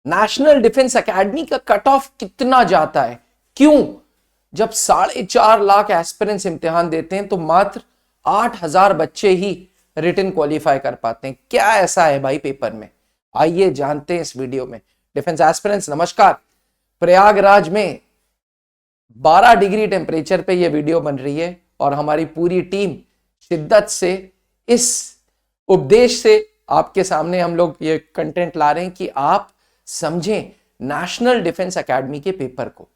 National defence academy का cut off कितना जाता है? क्यों? जब 4.5 लाख एस्पिरेंट्स इम्तिहान देते हैं तो मात्र 8,000 बच्चे ही रिटन क्वालिफाई कर पाते हैं। क्या ऐसा है भाई पेपर में? आइए जानते हैं इस वीडियो में। डिफेंस एस्पिरेंट्स नमस्कार। प्रयागराज में 12 डिग्री टेम्परेचर पे ये वीडियो बन रही है और हमारी पूरी टीम शिद्दत से इस उपदेश से आपके सामने हम लोग ये कंटेंट ला रहे हैं कि आप समझें नेशनल डिफेंस एकेडमी के पेपर को।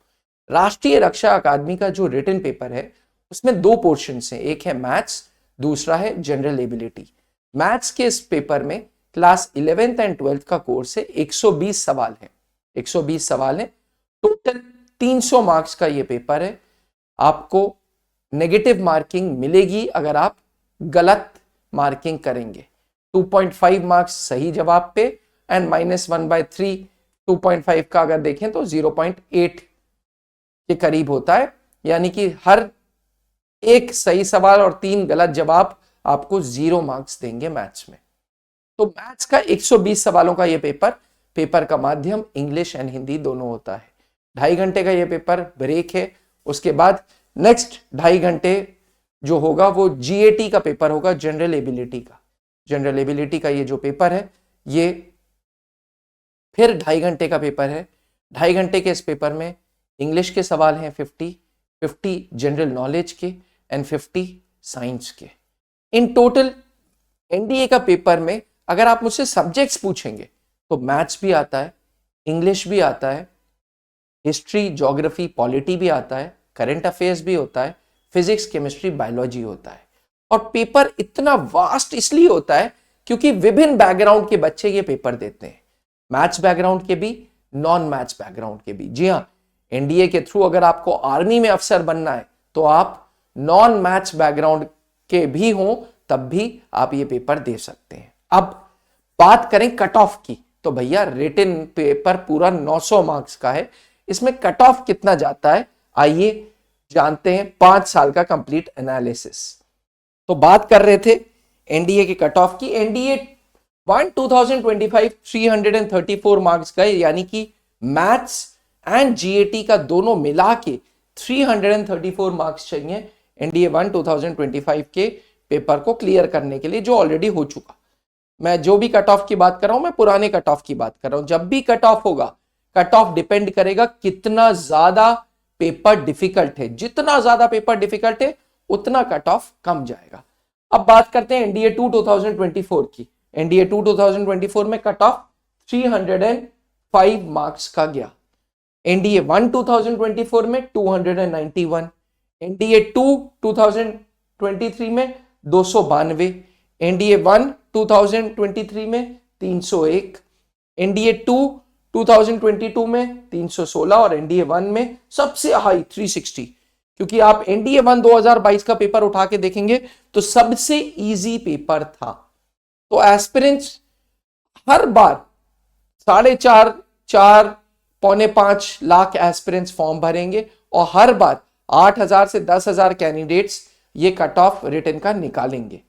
राष्ट्रीय रक्षा अकादमी का जो रिटन पेपर है उसमें 2 पोर्शंस हैं, एक है मैथ्स, दूसरा है जनरल एबिलिटी। मैथ्स के इस पेपर में क्लास 11th एंड 12th का कोर्स है, 120 सवाल है। 120 सवाल है, टोटल 300 मार्क्स का ये पेपर है। आपको नेगेटिव मार्किंग मिलेगी अगर आप गलत मार्किंग करेंगे। 2.5 मार्क्स सही जवाब पे एंड -1/3। 2.5 का अगर देखें तो 0.8 के करीब होता है, यानी कि हर एक सही सवाल और 3 गलत जवाब आपको 0 मार्क्स देंगे मैथ्स में। तो मैथ्स का 120 सवालों का ये पेपर का माध्यम इंग्लिश एंड हिंदी दोनों होता है। 2.5 घंटे का ये पेपर, ब्रेक है। उसके बाद नेक्स्ट 2.5 घंटे जो होगा वो जीएटी का पेपर होगा, जनरल एबिलिटी का। जनरल एबिलिटी का ये जो पेपर है ये फिर 2.5 घंटे का पेपर है। 2.5 घंटे के इस पेपर में इंग्लिश के सवाल हैं 50 जनरल नॉलेज के एंड 50 साइंस के। इन टोटल एनडीए का पेपर में अगर आप मुझसे सब्जेक्ट्स पूछेंगे तो मैथ्स भी आता है, इंग्लिश भी आता है, हिस्ट्री, ज्योग्राफी, पॉलिटी भी आता है, करंट अफेयर्स भी होता है, फिजिक्स, केमिस्ट्री, बायोलॉजी होता है। और पेपर इतना वास्ट इसलिए होता है क्योंकि विभिन्न बैकग्राउंड के बच्चे ये पेपर देते हैं, मैथ्स बैकग्राउंड के भी, नॉन मैथ्स बैकग्राउंड के भी। जी हाँ, एनडीए के थ्रू अगर आपको आर्मी में अफसर बनना है तो आप नॉन मैथ्स बैकग्राउंड के भी हों तब भी आप ये पेपर दे सकते हैं। अब बात करें कट ऑफ की, तो भैया रिटन पेपर पूरा 900 मार्क्स का है। इसमें कट ऑफ कितना जाता है आइए जानते हैं। 5 साल का कंप्लीट एनालिसिस। तो बात कर रहे थे एनडीए के कट ऑफ की। एनडीए 2025 334 मार्क्स का है, यानी कि मैथ्स एंड जीएटी का दोनों मिला के 334 मार्क्स चाहिए एनडीए 2025 के पेपर को क्लियर करने के लिए, जो ऑलरेडी हो चुका। मैं जो भी कट ऑफ की बात कर रहा हूं मैं पुराने कट ऑफ की बात कर रहा हूं। जब भी कट ऑफ होगा, कट ऑफ डिपेंड करेगा कितना ज्यादा पेपर डिफिकल्ट है। जितना ज्यादा पेपर डिफिकल्ट है उतना कट ऑफ कम जाएगा। अब बात करते हैं एनडीए 2 2024 की। एनडीए 2 2024 में कट ऑफ 305 मार्क्स का गया। एनडीए 1 2024 में 291, एनडीए 2 2023 में 292, एनडीए 1 2023 में 301, एनडीए 2 2022 में 316 और एनडीए 1 में सबसे हाई 360। क्योंकि आप एनडीए 1 2022 का पेपर उठा के देखेंगे तो सबसे इजी पेपर था। तो एस्पिरेंट्स हर बार 4.5 पौने 5 लाख एस्पिरेंट्स फॉर्म भरेंगे और हर बार 8,000 से 10,000 कैंडिडेट्स ये कट ऑफ रिटन का निकालेंगे।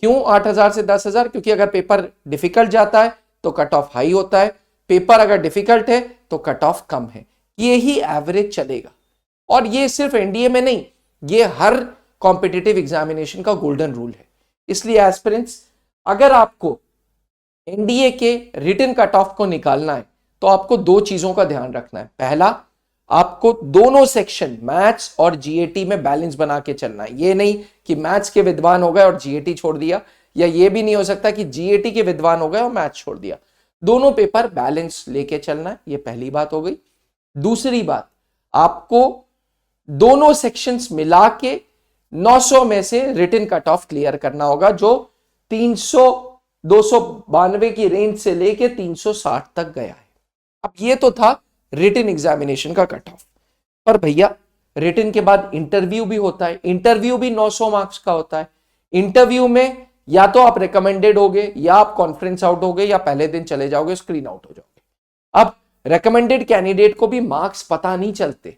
क्यों 8,000 से 10,000? क्योंकि अगर पेपर डिफिकल्ट जाता है तो कट ऑफ हाई होता है, पेपर अगर डिफिकल्ट है तो कट ऑफ कम है। ये ही एवरेज चलेगा और ये सिर्फ एनडीए में नहीं, ये हर कॉम्पिटिटिव एग्जामिनेशन का गोल्डन रूल है। इसलिए एस्पिरेंट्स अगर आपको एनडीए के रिटन कट ऑफ को निकालना है तो आपको 2 चीजों का ध्यान रखना है। पहला, आपको दोनों सेक्शन मैथ्स और जीएटी में बैलेंस बना के चलना है। ये नहीं कि मैथ्स के विद्वान हो गए और जीएटी छोड़ दिया, या ये भी नहीं हो सकता कि जीएटी के विद्वान हो गए और मैथ्स छोड़ दिया। दोनों पेपर बैलेंस लेके चलना है, ये पहली बात हो गई। दूसरी बात, आपको दोनों सेक्शंस मिला के 900 में से रिटन कट ऑफ क्लियर करना होगा, जो 292 की रेंज से लेके 360 तक गया है। अब ये तो था रिटन एग्जामिनेशन का कट ऑफ। पर भैया रिटन के बाद इंटरव्यू भी होता है। इंटरव्यू भी 900 मार्क्स का होता है। इंटरव्यू में या तो आप रिकमेंडेड होगे, या आप कॉन्फ्रेंस आउट होगे, या पहले दिन चले जाओगे, स्क्रीन आउट हो जाओगे। अब रिकमेंडेड कैंडिडेट को भी मार्क्स पता नहीं चलते,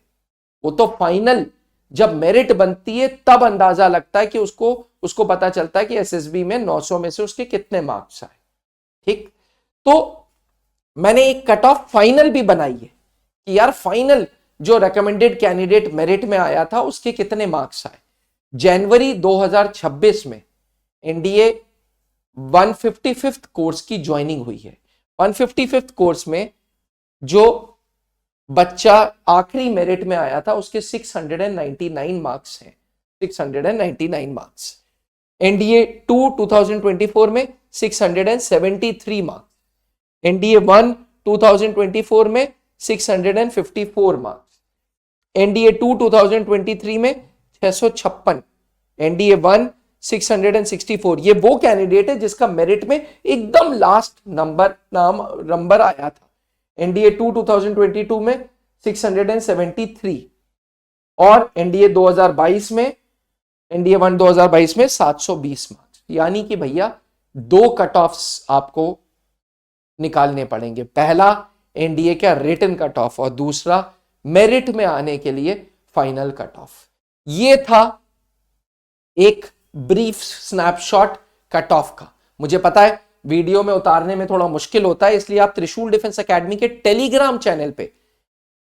वो तो फाइनल जब मेरिट बनती है तब अंदाजा लगता है कि उसको पता चलता है कि एसएसबी में 900 में से उसके कितने मार्क्स आए। ठीक, तो मैंने एक कट ऑफ फाइनल भी बनाई है कि यार फाइनल जो रिकमेंडेड कैंडिडेट मेरिट में आया था उसके कितने मार्क्स आए। जनवरी 2026 में एनडीए 155th कोर्स की ज्वाइनिंग हुई है। 155th कोर्स में जो बच्चा आखिरी मेरिट में आया था उसके 699 मार्क्स हैं, 699 मार्क्स। एनडीए 2 2024 में 673 मार्क्स, एनडीए 1 2024 में 654 मार्क्स, एनडीए 2 2023 में 656, एनडीए 1 664। ये वो कैंडिडेट है जिसका मेरिट में एकदम लास्ट नंबर आया था। एनडीए 2 2022 में 673 और एनडीए 2022 में, एनडीए 1 2022 में 720 मार्क्स। यानी कि भैया 2 कट ऑफ्स आपको निकालने पड़ेंगे, पहला एनडीए का रिटन कट ऑफ और दूसरा मेरिट में आने के लिए फाइनल कट ऑफ। ये था एक ब्रीफ स्नैपशॉट कट ऑफ का। मुझे पता है वीडियो में उतारने में थोड़ा मुश्किल होता है, इसलिए आप त्रिशूल डिफेंस एकेडमी के टेलीग्राम चैनल पे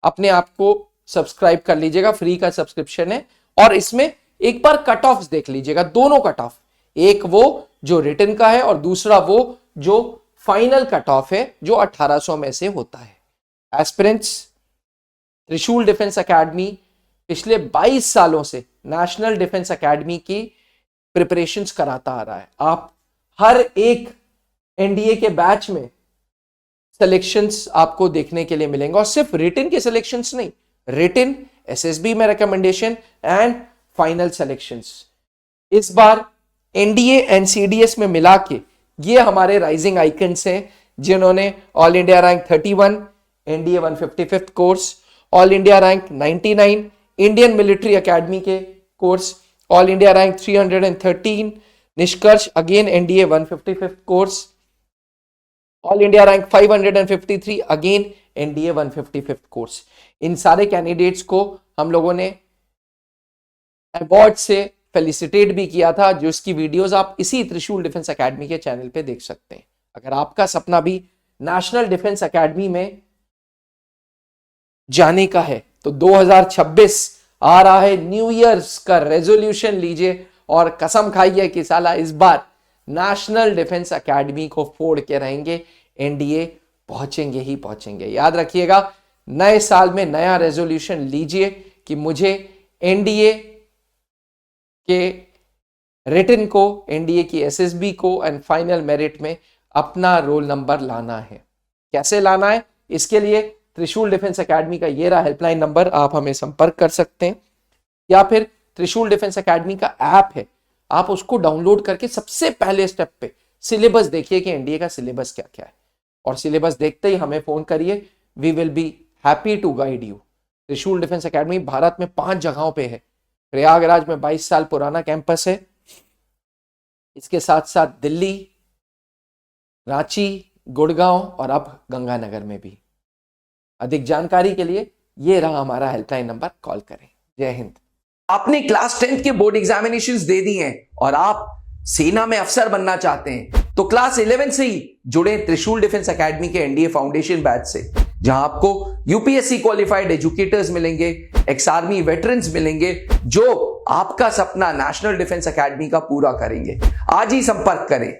अपने आप को सब्सक्राइब कर लीजिएगा, फ्री का सब्सक्रिप्शन है, और इसमें एक बार कट ऑफ देख लीजिएगा, दोनों कट ऑफ, एक वो जो रिटन का है और दूसरा वो जो फाइनल कट ऑफ है जो 1800 में से होता है। एस्पिरेंट्स, त्रिशूल डिफेंस एकेडमी पिछले 22 सालों से नेशनल डिफेंस एकेडमी की प्रिपरेशंस कराता आ रहा है। आप हर एक एनडीए के बैच में सिलेक्शंस आपको देखने के लिए मिलेंगे, और सिर्फ रिटन के सिलेक्शंस नहीं, रिटन, एसएसबी में रिकमेंडेशन एंड फाइनल सिलेक्शंस। इस बार एनडीए एनसीडीएस में मिला के ये हमारे राइजिंग आइकन्स हैं जिन्होंने all India rank 31, NDA 155th course, all India rank 99 Indian military academy के कोर्स, ऑल इंडिया रैंक 313 निष्कर्ष again NDA 155th course, all India rank 553 again NDA 155th course. इन सारे कैंडिडेट्स को हम लोगों ने अवार्ड से फेलिसिटेट भी किया था, जो इसकी वीडियोस आप इसी त्रिशूल डिफेंस एकेडमी के चैनल पे देख सकते हैं। अगर आपका सपना भी नेशनल डिफेंस एकेडमी में जाने का है तो 2026 आ रहा है, न्यू ईयर्स का रेजोल्यूशन लीजिए और कसम खाइए कि साला इस बार नेशनल डिफेंस एकेडमी को फोड़ के रहेंगे, एनडीए पहुंचेंगे ही पहुंचेंगे। याद रखिएगा, नए साल में नया रेजोल्यूशन लीजिए कि मुझे एनडीए के रिटन को, एनडीए की एसएसबी को एंड फाइनल मेरिट में अपना रोल नंबर लाना है। कैसे लाना है, इसके लिए त्रिशूल डिफेंस एकेडमी का ये रहा हेल्पलाइन नंबर, आप हमें संपर्क कर सकते हैं, या फिर त्रिशूल डिफेंस एकेडमी का ऐप है, आप उसको डाउनलोड करके सबसे पहले स्टेप पे सिलेबस देखिए कि एनडीए का सिलेबस क्या क्या है, और सिलेबस देखते ही हमें फोन करिए, we will be happy to guide you. Trishul defence academy Bharat में 5 जगहों पे है। प्रयागराज में 22 साल पुराना कैंपस है, इसके साथ साथ दिल्ली, रांची, गुड़गांव और अब गंगानगर में भी। अधिक जानकारी के लिए ये रहा हमारा हेल्पलाइन नंबर, कॉल करें। जय हिंद। आपने क्लास 10th के बोर्ड एग्जामिनेशंस दे दिए हैं और आप सेना में अफसर बनना चाहते हैं तो क्लास 11 से ही जुड़े त्रिशूल डिफेंस एकेडमी के एनडीए फाउंडेशन बैच से, जहां आपको यूपीएससी क्वालिफाइड एजुकेटर्स मिलेंगे, एक्स आर्मी वेटरन्स मिलेंगे, जो आपका सपना नेशनल डिफेंस एकेडमी का पूरा करेंगे। आज ही संपर्क करें।